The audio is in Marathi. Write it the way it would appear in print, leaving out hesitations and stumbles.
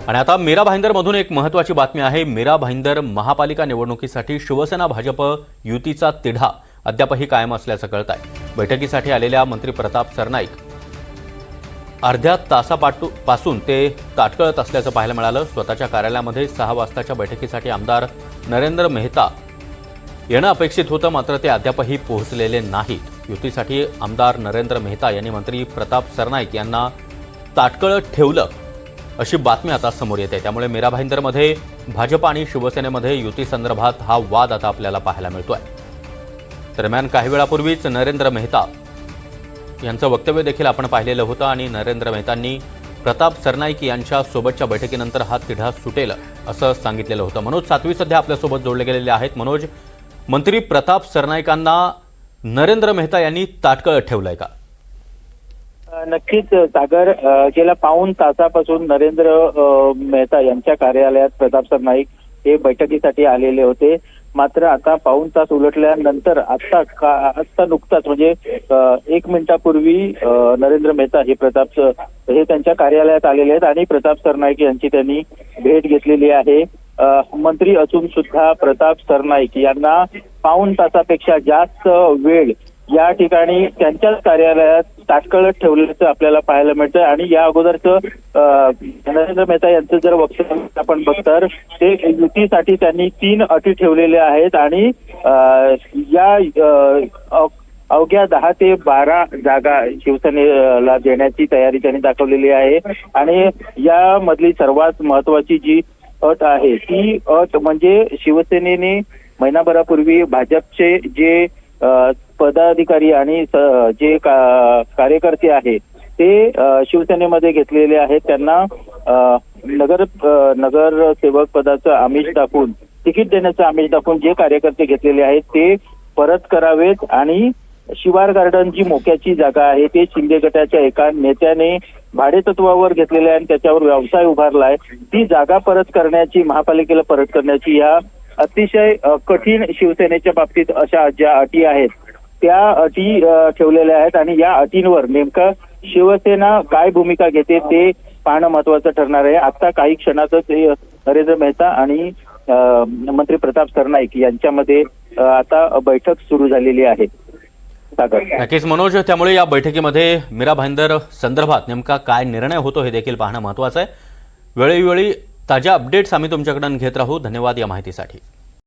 आणि आता मीरा भाईंदरमधून एक महत्त्वाची बातमी आहे। मीरा भाईंदर महापालिका निवडणुकीसाठी शिवसेना भाजप युतीचा तिढा अद्यापही कायम असल्याचं कळत आहे। बैठकीसाठी आलेल्या मंत्री प्रताप सरनाईक अर्ध्या तासापासून ते ताटकळत असल्याचं पाहायला मिळालं। स्वतःच्या कार्यालयामध्ये 6 वाजताच्या बैठकीसाठी आमदार नरेंद्र मेहता येणं अपेक्षित होतं, मात्र ते अद्यापही पोहोचलेले नाहीत। युतीसाठी आमदार नरेंद्र मेहता यांनी मंत्री प्रताप सरनाईक यांना ताटकळत ठेवलं अशी बातमी आता समोर येते। त्यामुळे मीरा भाईंदरमध्ये भाजप आणि शिवसेनेमध्ये युती संदर्भात हा वाद आता आपल्याला पाहायला मिळतोय। दरम्यान काही वेळापूर्वीच नरेंद्र मेहता यांचं वक्तव्य देखील आपण पाहिलेलं होतं आणि नरेंद्र मेहतांनी प्रताप सरनाईक यांच्या सोबतच्या बैठकीनंतर हा तिढा सुटेल असं सांगितलेलं होतं। मनोज सातवी सध्या आपल्यासोबत जोडले गेलेले आहेत। मनोज, मंत्री प्रताप सरनाईकांना नरेंद्र मेहता यांनी ताटकळत ठेवलंय का? नक्कीच सागर, गेल्या पाऊण तासापासून नरेंद्र मेहता यांच्या कार्यालयात प्रताप सरनाईक हे बैठकीसाठी आलेले होते। मात्र आता पाऊण तास उलटल्यानंतर आता नुकताच म्हणजे 1 मिनिटापूर्वी नरेंद्र मेहता हे त्यांच्या कार्यालयात आलेले आहेत आणि प्रताप सरनाईक यांची त्यांनी भेट घेतलेली आहे। मंत्री असून सुद्धा प्रताप सरनाईक यांना पाऊण तासापेक्षा जास्त वेळ या ठिकाणी त्यांच्याच कार्यालयात ताटकळत ठेवल्याचं आपल्याला पाहायला मिळतं। आणि या अगोदरचं नरेंद्र मेहता यांचं जर वक्तव्य आपण बघतर ते युतीसाठी त्यांनी 3 अटी ठेवलेल्या आहेत आणि या अवघ्या 10 ते 12 जागा शिवसेनेला देण्याची तयारी त्यांनी दाखवलेली आहे। आणि यामधली सर्वात महत्वाची जी अट आहे ती अट म्हणजे शिवसेनेने महिनाभरापूर्वी भाजपचे जे पदाधिकारी आणि जे कार्यकर्ते आहेत ते शिवसेनेमध्ये घेतलेले आहेत। त्यांना नगरसेवक पदाचं आमिष दाखवून, तिकीट देण्याचं आमिष दाखवून जे कार्यकर्ते घेतलेले आहेत ते परत करावेत आणि शिवार गार्डन जी मोक्याची जागा आहे ते शिंदे गटाच्या एका नेत्याने भाडेतत्वावर घेतलेले आहे आणि त्याच्यावर व्यवसाय उभारलाय, ती जागा परत करण्याची, महापालिकेला परत करण्याची या अतिशय कठीण शिवसेनेच्या बाबतीत अशा ज्या अटी आहेत त्या अटी ठेवलेल्या आहेत। आणि या अटींवर नेमकं शिवसेना काय भूमिका घेते ते पाहणं महत्वाचं ठरणार आहे। आता काही क्षणातच नरेंद्र मेहता आणि मंत्री प्रताप सरनाईक यांच्यामध्ये आता बैठक सुरू झालेली आहे। नक्कीच मनोज, त्यामुळे या बैठकीमध्ये मीरा भाईंदर संदर्भात नेमका काय निर्णय होतो हे देखील पाहणं महत्वाचं आहे। वेळोवेळी ताज्या अपडेट्स आम्ही तुमच्याकडून घेत राहू। धन्यवाद या माहितीसाठी।